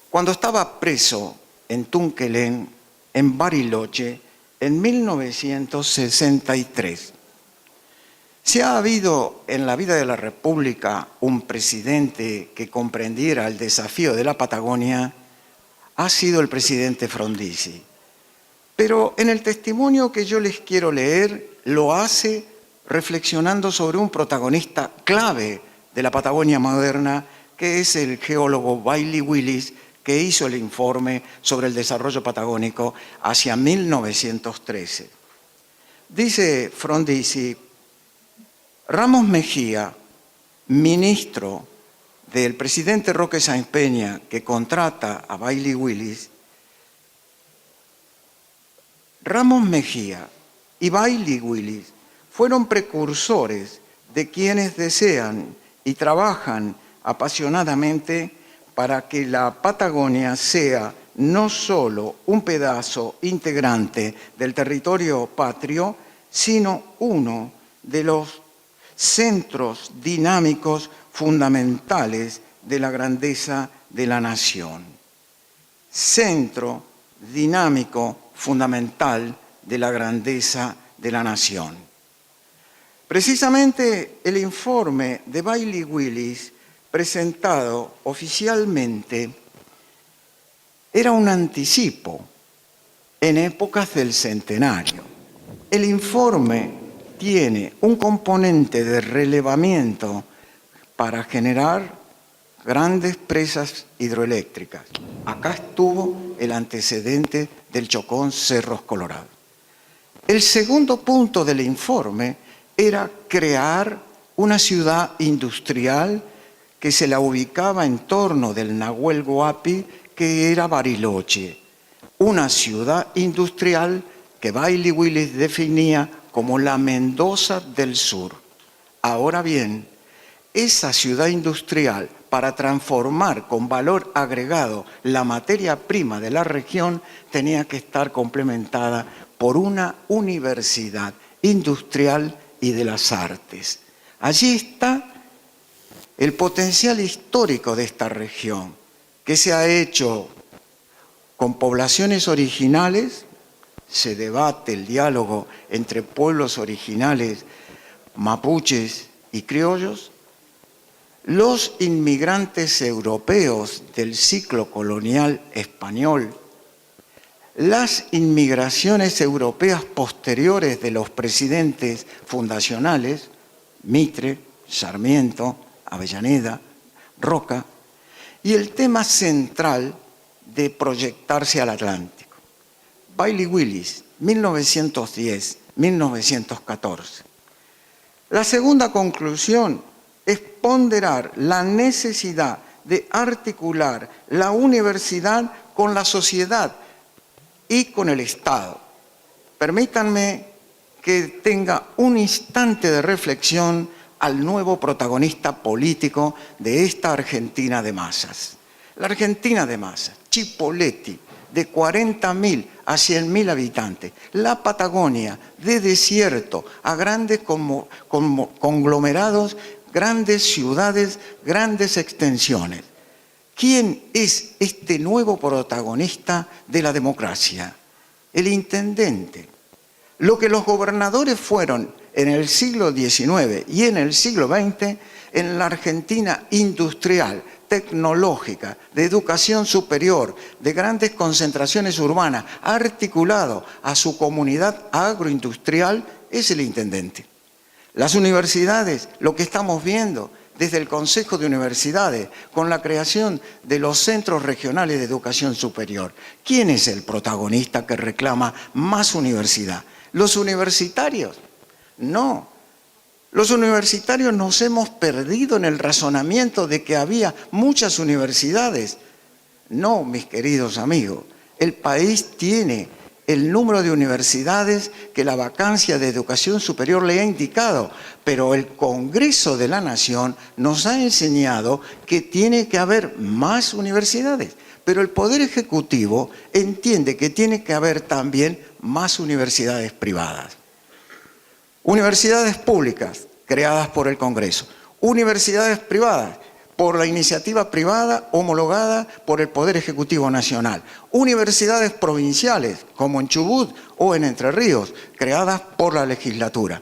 cuando estaba preso en Tunquelén, en Bariloche, en 1963. Si ha habido en la vida de la República un presidente que comprendiera el desafío de la Patagonia, ha sido el presidente Frondizi. Pero en el testimonio que yo les quiero leer, lo hace reflexionando sobre un protagonista clave de la Patagonia moderna, que es el geólogo Bailey Willis, que hizo el informe sobre el desarrollo patagónico hacia 1913. Dice Frondizi: Ramos Mejía, ministro del presidente Roque Sáenz Peña, que contrata a Bailey Willis, Ramos Mejía y Bailey Willis fueron precursores de quienes desean y trabajan apasionadamente para que la Patagonia sea no solo un pedazo integrante del territorio patrio, sino uno de los centros dinámicos fundamentales de la grandeza de la nación. Centro dinámico fundamental de la grandeza de la nación. Precisamente el informe de Bailey Willis, presentado oficialmente, era un anticipo en épocas del centenario. El informe tiene un componente de relevamiento para generar grandes presas hidroeléctricas. Acá estuvo el antecedente del Chocón Cerros Colorado. El segundo punto del informe era crear una ciudad industrial que se la ubicaba en torno del Nahuel Huapi, que era Bariloche. Una ciudad industrial que Bailey Willis definía como la Mendoza del Sur. Ahora bien, esa ciudad industrial, para transformar con valor agregado la materia prima de la región, tenía que estar complementada por una universidad industrial y de las artes. Allí está el potencial histórico de esta región, que se ha hecho con poblaciones originales. Se debate el diálogo entre pueblos originales, mapuches y criollos, los inmigrantes europeos del ciclo colonial español, las inmigraciones europeas posteriores de los presidentes fundacionales, Mitre, Sarmiento, Avellaneda, Roca, y el tema central de proyectarse al Atlántico. Bailey Willis, 1910-1914. La segunda conclusión es ponderar la necesidad de articular la universidad con la sociedad y con el Estado. Permítanme que tenga un instante de reflexión al nuevo protagonista político de esta Argentina de masas. La Argentina de masas, Chipoleti, de 40.000 a 100.000 habitantes, la Patagonia, de desierto a grandes conglomerados, grandes ciudades, grandes extensiones. ¿Quién es este nuevo protagonista de la democracia? El intendente. Lo que los gobernadores fueron en el siglo XIX y en el siglo XX, en la Argentina industrial, tecnológica, de educación superior, de grandes concentraciones urbanas, articulado a su comunidad agroindustrial, es el intendente. Las universidades, lo que estamos viendo desde el Consejo de Universidades, con la creación de los centros regionales de educación superior. ¿Quién es el protagonista que reclama más universidad? ¿Los universitarios? No. Los universitarios nos hemos perdido en el razonamiento de que había muchas universidades. No, mis queridos amigos, el país tiene el número de universidades que la vacancia de educación superior le ha indicado, pero el Congreso de la Nación nos ha enseñado que tiene que haber más universidades, pero el Poder Ejecutivo entiende que tiene que haber también más universidades privadas. Universidades públicas, creadas por el Congreso. Universidades privadas, por la iniciativa privada homologada por el Poder Ejecutivo Nacional. Universidades provinciales, como en Chubut o en Entre Ríos, creadas por la legislatura.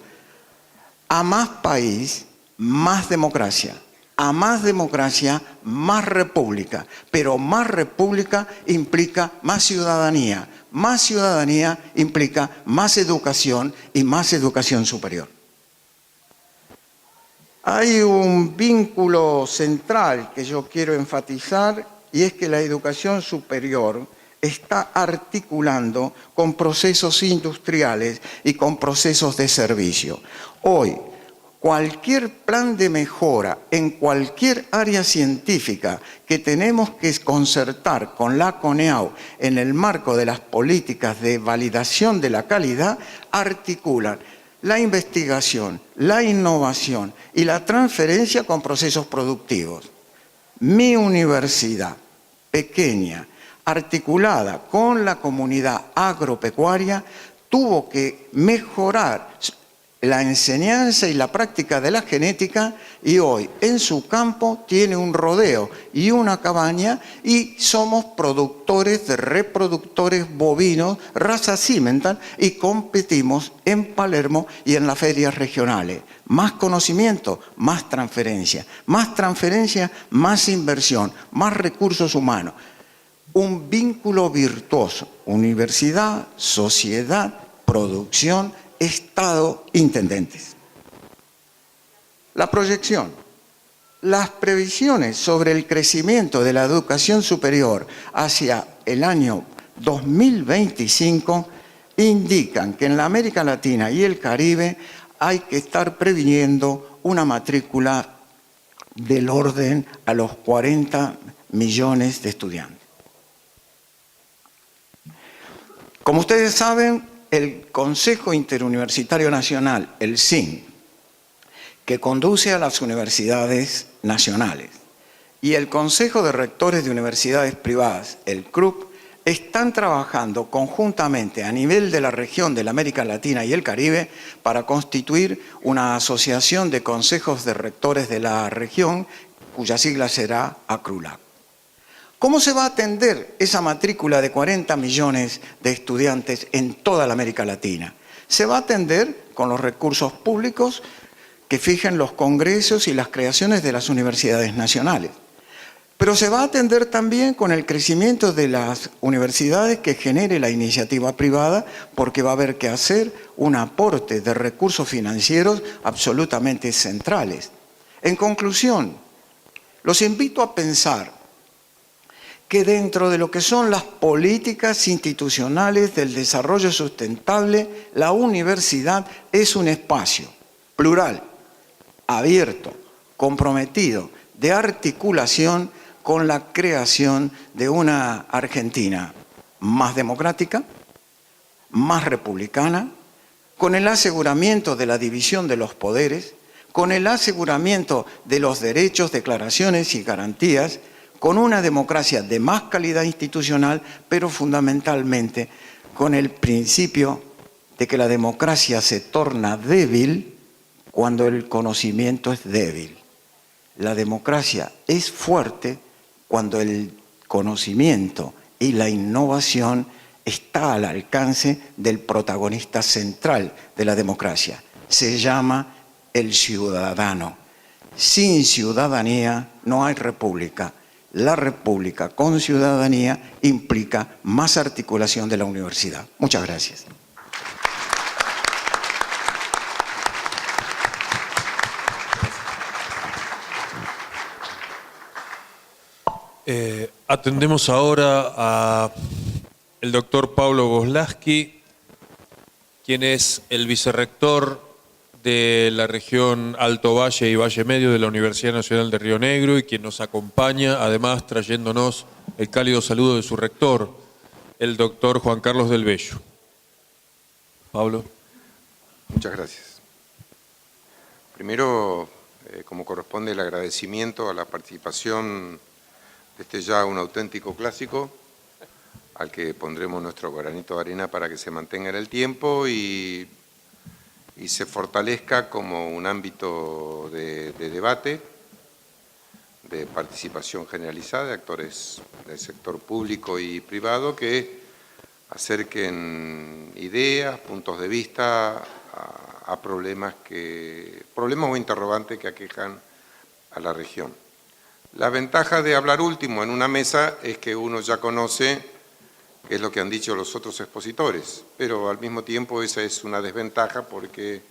A más país, más democracia. A más democracia, más república. Pero más república implica más ciudadanía. Más ciudadanía implica más educación y más educación superior. Hay un vínculo central que yo quiero enfatizar y es que la educación superior está articulando con procesos industriales y con procesos de servicio. Hoy, cualquier plan de mejora en cualquier área científica que tenemos que concertar con la CONEAU en el marco de las políticas de validación de la calidad, articulan la investigación, la innovación y la transferencia con procesos productivos. Mi universidad, pequeña, articulada con la comunidad agropecuaria, tuvo que mejorar la enseñanza y la práctica de la genética y hoy en su campo tiene un rodeo y una cabaña y somos productores de reproductores bovinos, raza Simmental y competimos en Palermo y en las ferias regionales. Más conocimiento, más transferencia, más inversión, más recursos humanos. Un vínculo virtuoso, universidad, sociedad, producción, Estado, intendentes. La proyección. Las previsiones sobre el crecimiento de la educación superior hacia el año 2025 indican que en la América Latina y el Caribe hay que estar previendo una matrícula del orden a los 40 millones de estudiantes. Como ustedes saben, el Consejo Interuniversitario Nacional, el CIN, que conduce a las universidades nacionales, y el Consejo de Rectores de Universidades Privadas, el CRUP, están trabajando conjuntamente a nivel de la región de la América Latina y el Caribe para constituir una asociación de consejos de rectores de la región, cuya sigla será ACRULAC. ¿Cómo se va a atender esa matrícula de 40 millones de estudiantes en toda la América Latina? Se va a atender con los recursos públicos que fijen los congresos y las creaciones de las universidades nacionales. Pero se va a atender también con el crecimiento de las universidades que genere la iniciativa privada, porque va a haber que hacer un aporte de recursos financieros absolutamente centrales. En conclusión, los invito a pensar que dentro de lo que son las políticas institucionales del desarrollo sustentable, la universidad es un espacio plural, abierto, comprometido, de articulación con la creación de una Argentina más democrática, más republicana, con el aseguramiento de la división de los poderes, con el aseguramiento de los derechos, declaraciones y garantías, con una democracia de más calidad institucional, pero fundamentalmente con el principio de que la democracia se torna débil cuando el conocimiento es débil. La democracia es fuerte cuando el conocimiento y la innovación está al alcance del protagonista central de la democracia. Se llama el ciudadano. Sin ciudadanía no hay república. La república con ciudadanía implica más articulación de la universidad. Muchas gracias. Atendemos ahora a el doctor Pablo Goslavsky, quien es el vicerrector de la región Alto Valle y Valle Medio de la Universidad Nacional de Río Negro y quien nos acompaña, además trayéndonos el cálido saludo de su rector, el doctor Juan Carlos del Bello. Pablo. Muchas gracias. Primero, como corresponde, el agradecimiento a la participación de este ya un auténtico clásico, al que pondremos nuestro granito de arena para que se mantenga en el tiempo y se fortalezca como un ámbito de debate, de participación generalizada de actores del sector público y privado que acerquen ideas, puntos de vista a problemas o interrogantes que aquejan a la región. La ventaja de hablar último en una mesa es que uno ya conoce qué es lo que han dicho los otros expositores, pero al mismo tiempo esa es una desventaja porque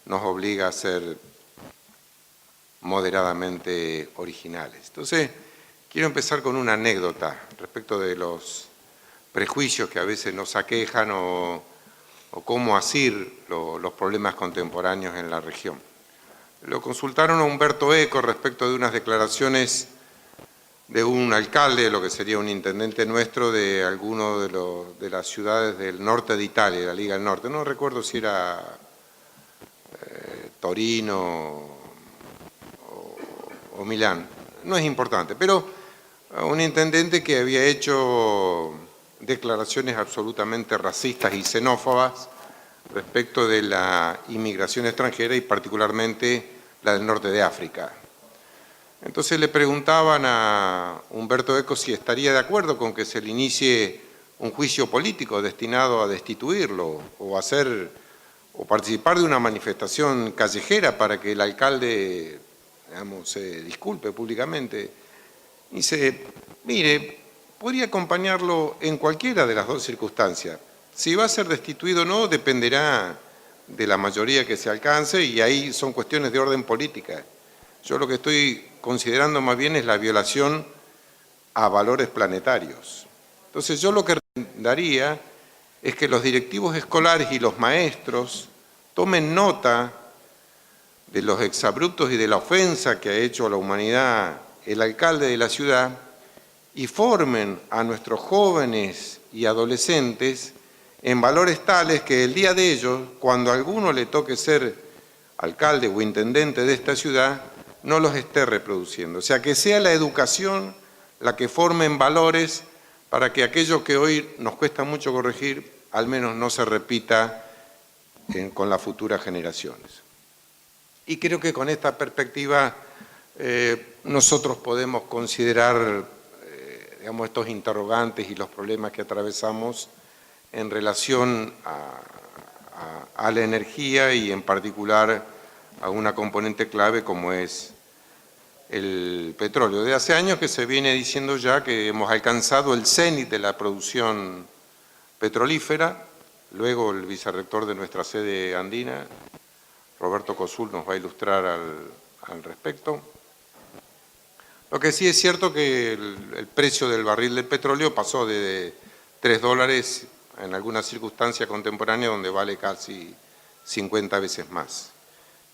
nos obliga a ser moderadamente originales. Entonces, quiero empezar con una anécdota respecto de los prejuicios que a veces nos aquejan o cómo asir los problemas contemporáneos en la región. Lo consultaron a Umberto Eco respecto de unas declaraciones de un alcalde, de lo que sería un intendente nuestro, de alguno de las ciudades del norte de Italia, de la Liga del Norte. No recuerdo si era Torino o Milán, no es importante, pero un intendente que había hecho declaraciones absolutamente racistas y xenófobas respecto de la inmigración extranjera y particularmente la del norte de África. Entonces le preguntaban a Umberto Eco si estaría de acuerdo con que se le inicie un juicio político destinado a destituirlo o participar de una manifestación callejera para que el alcalde, digamos, se disculpe públicamente. Y dice, mire, podría acompañarlo en cualquiera de las dos circunstancias. Si va a ser destituido o no dependerá de la mayoría que se alcance y ahí son cuestiones de orden política. Yo lo que estoy considerando más bien es la violación a valores planetarios. Entonces yo lo que recomendaría es que los directivos escolares y los maestros tomen nota de los exabruptos y de la ofensa que ha hecho a la humanidad el alcalde de la ciudad y formen a nuestros jóvenes y adolescentes en valores tales que el día de ellos, cuando a alguno le toque ser alcalde o intendente de esta ciudad, no los esté reproduciendo. O sea, que sea la educación la que forme en valores para que aquello que hoy nos cuesta mucho corregir, al menos no se repita con las futuras generaciones. Y creo que con esta perspectiva nosotros podemos considerar digamos, estos interrogantes y los problemas que atravesamos en relación a la energía y en particular a una componente clave como es el petróleo. De hace años que se viene diciendo ya que hemos alcanzado el cenit de la producción petrolífera. Luego el vicerrector de nuestra sede andina, Roberto Cosul, nos va a ilustrar al respecto. Lo que sí es cierto que el precio del barril del petróleo pasó de $3 en algunas circunstancias contemporáneas donde vale casi 50 veces más.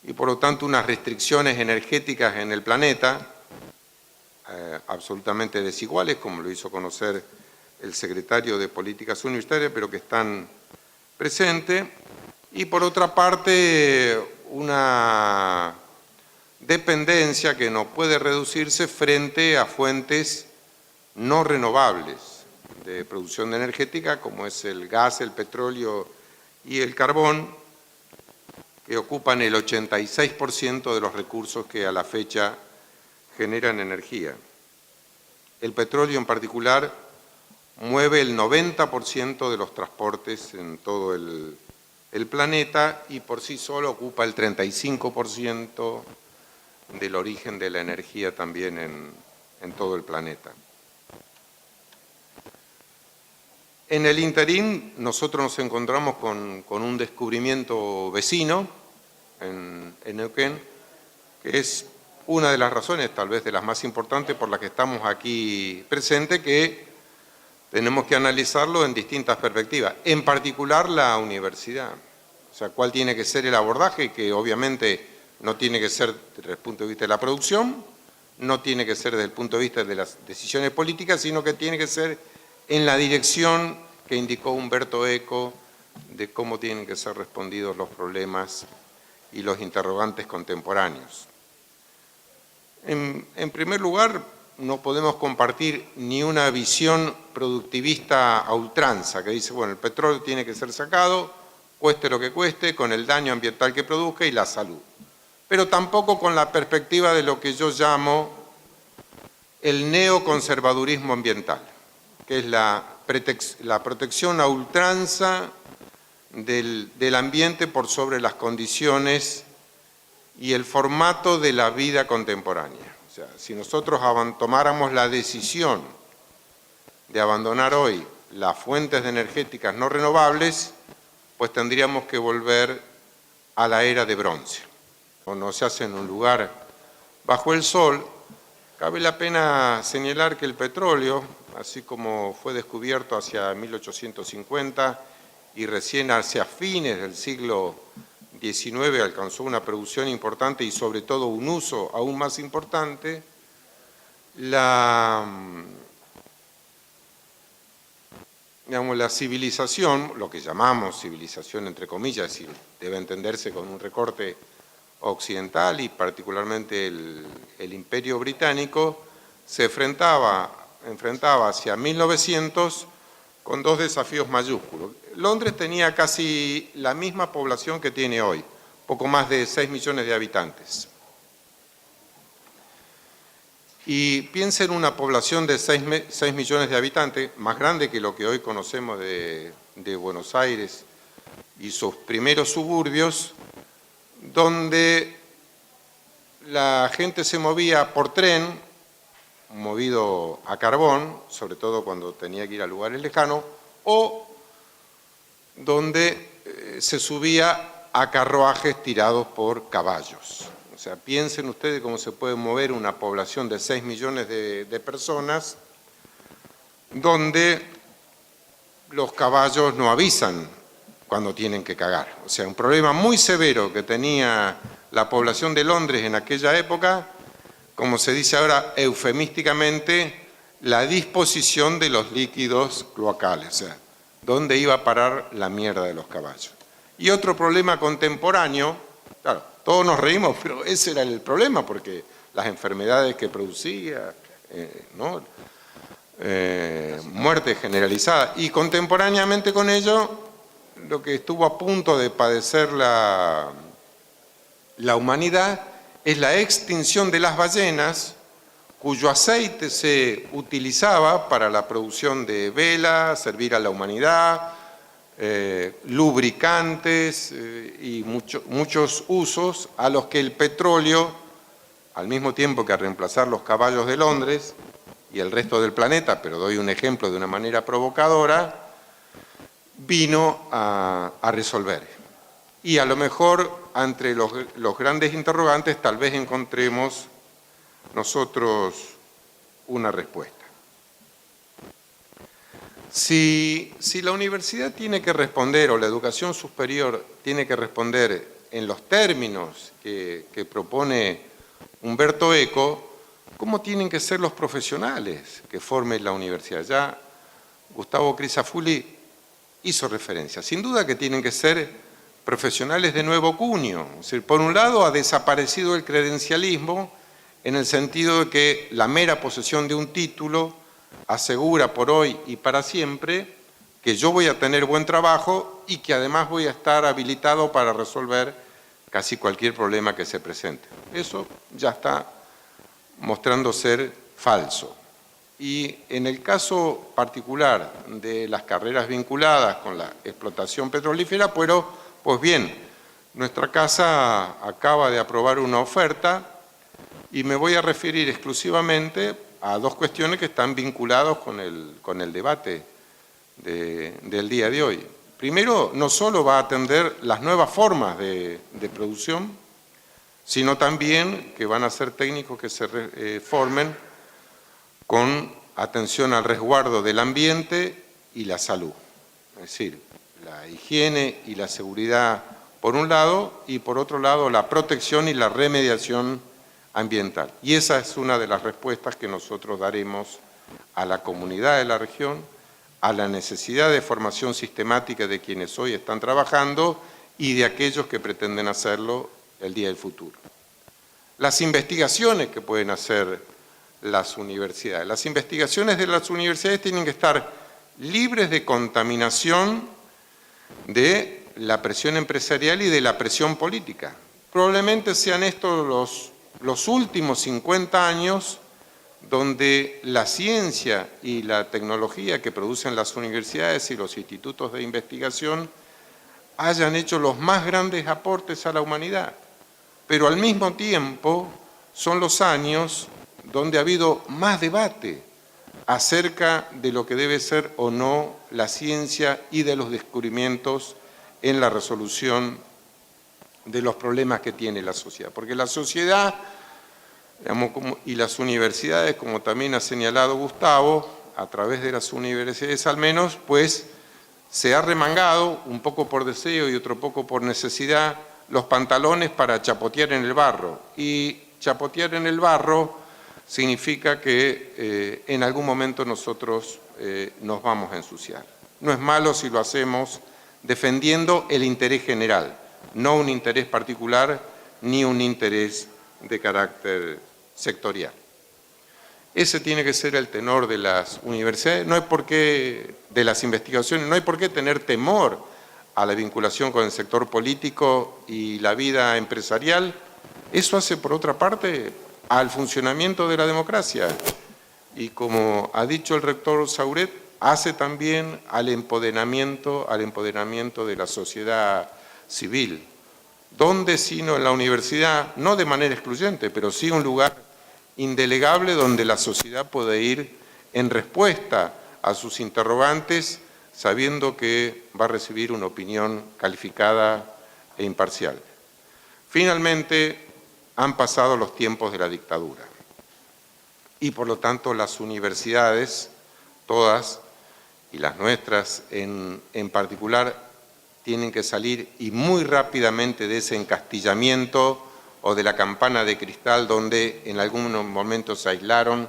Y por lo tanto unas restricciones energéticas en el planeta absolutamente desiguales, como lo hizo conocer el secretario de Políticas Universitarias, pero que están presentes. Y por otra parte, una dependencia que no puede reducirse frente a fuentes no renovables de producción energética, como es el gas, el petróleo y el carbón, que ocupan el 86% de los recursos que a la fecha generan energía. El petróleo en particular mueve el 90% de los transportes en todo el planeta y por sí solo ocupa el 35% del origen de la energía también en todo el planeta. En el interín nosotros nos encontramos con un descubrimiento vecino en Neuquén, que es una de las razones, tal vez de las más importantes por las que estamos aquí presentes, que tenemos que analizarlo en distintas perspectivas, en particular la universidad. O sea, cuál tiene que ser el abordaje, que obviamente no tiene que ser desde el punto de vista de la producción, no tiene que ser desde el punto de vista de las decisiones políticas, sino que tiene que ser en la dirección que indicó Humberto Eco de cómo tienen que ser respondidos los problemas y los interrogantes contemporáneos. En primer lugar, no podemos compartir ni una visión productivista a ultranza, que dice, bueno, el petróleo tiene que ser sacado, cueste lo que cueste, con el daño ambiental que produzca y la salud. Pero tampoco con la perspectiva de lo que yo llamo el neoconservadurismo ambiental, que es la protección a ultranza del ambiente por sobre las condiciones y el formato de la vida contemporánea. O sea, si nosotros tomáramos la decisión de abandonar hoy las fuentes energéticas no renovables, pues tendríamos que volver a la era de bronce. No se hace en un lugar bajo el sol. Cabe la pena señalar que el petróleo, así como fue descubierto hacia 1850 y recién hacia fines del siglo XIX alcanzó una producción importante y sobre todo un uso aún más importante, la civilización, lo que llamamos civilización entre comillas, y debe entenderse con un recorte occidental y particularmente el Imperio Británico, se enfrentaba hacia 1900 con dos desafíos mayúsculos. Londres tenía casi la misma población que tiene hoy, poco más de 6 millones de habitantes. Y piensa en una población de 6 millones de habitantes, más grande que lo que hoy conocemos de Buenos Aires y sus primeros suburbios, donde la gente se movía por tren, movido a carbón, sobre todo cuando tenía que ir a lugares lejanos, o donde se subía a carruajes tirados por caballos. O sea, piensen ustedes cómo se puede mover una población de 6 millones de personas donde los caballos no avisan cuando tienen que cagar. O sea, un problema muy severo que tenía la población de Londres en aquella época, como se dice ahora eufemísticamente, la disposición de los líquidos cloacales, o sea, dónde iba a parar la mierda de los caballos. Y otro problema contemporáneo, claro, todos nos reímos, pero ese era el problema, porque las enfermedades que producía, muerte generalizada, y contemporáneamente con ello, lo que estuvo a punto de padecer la humanidad es la extinción de las ballenas, cuyo aceite se utilizaba para la producción de velas, servir a la humanidad, lubricantes y muchos usos a los que el petróleo, al mismo tiempo que a reemplazar los caballos de Londres y el resto del planeta, pero doy un ejemplo de una manera provocadora, vino a resolver. Y a lo mejor entre los grandes interrogantes tal vez encontremos nosotros una respuesta. Si la universidad tiene que responder, o la educación superior tiene que responder en los términos que propone Umberto Eco, ¿cómo tienen que ser los profesionales que formen la universidad? Ya Gustavo Crisafulli hizo referencia. Sin duda que tienen que ser profesionales de nuevo cuño. Es decir, por un lado ha desaparecido el credencialismo en el sentido de que la mera posesión de un título asegura por hoy y para siempre que yo voy a tener buen trabajo y que además voy a estar habilitado para resolver casi cualquier problema que se presente. Eso ya está mostrando ser falso. Y en el caso particular de las carreras vinculadas con la explotación petrolífera, pues bien, nuestra casa acaba de aprobar una oferta y me voy a referir exclusivamente a dos cuestiones que están vinculadas con el debate del día de hoy. Primero, no solo va a atender las nuevas formas de producción, sino también que van a ser técnicos que se formen con atención al resguardo del ambiente y la salud. Es decir, la higiene y la seguridad por un lado, y por otro lado la protección y la remediación ambiental. Y esa es una de las respuestas que nosotros daremos a la comunidad de la región, a la necesidad de formación sistemática de quienes hoy están trabajando y de aquellos que pretenden hacerlo el día del futuro. Las investigaciones que pueden hacer las universidades. Las investigaciones de las universidades tienen que estar libres de contaminación de la presión empresarial y de la presión política. Probablemente sean estos los últimos 50 años donde la ciencia y la tecnología que producen las universidades y los institutos de investigación hayan hecho los más grandes aportes a la humanidad. Pero al mismo tiempo son los años donde ha habido más debate acerca de lo que debe ser o no la ciencia y de los descubrimientos en la resolución de los problemas que tiene la sociedad. Porque la sociedad, digamos, y las universidades, como también ha señalado Gustavo, a través de las universidades al menos, pues se ha remangado, un poco por deseo y otro poco por necesidad, los pantalones para chapotear en el barro. Y chapotear en el barro significa que en algún momento nosotros nos vamos a ensuciar. No es malo si lo hacemos defendiendo el interés general, no un interés particular ni un interés de carácter sectorial. Ese tiene que ser el tenor de las universidades, no hay por qué, de las investigaciones, no hay por qué tener temor a la vinculación con el sector político y la vida empresarial. Eso hace, por otra parte, al funcionamiento de la democracia y, como ha dicho el rector Sauret, hace también al empoderamiento de la sociedad civil. ¿Dónde sino en la universidad? No de manera excluyente, pero sí un lugar indelegable donde la sociedad puede ir en respuesta a sus interrogantes, sabiendo que va a recibir una opinión calificada e imparcial. Finalmente, han pasado los tiempos de la dictadura y por lo tanto las universidades, todas, y las nuestras en particular, tienen que salir y muy rápidamente de ese encastillamiento o de la campana de cristal donde en algunos momentos se aislaron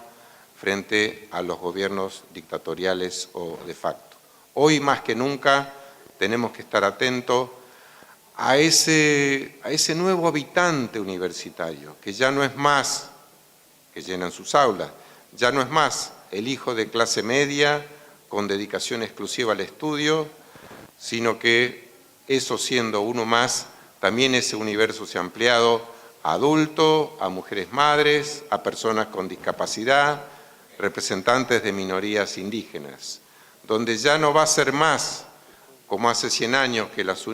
frente a los gobiernos dictatoriales o de facto. Hoy más que nunca tenemos que estar atentos a ese nuevo habitante universitario, que ya no es más, que llenan sus aulas, ya no es más el hijo de clase media con dedicación exclusiva al estudio, sino que eso siendo uno más, también ese universo se ha ampliado a adultos, a mujeres madres, a personas con discapacidad, representantes de minorías indígenas, donde ya no va a ser más, como hace 100 años, que las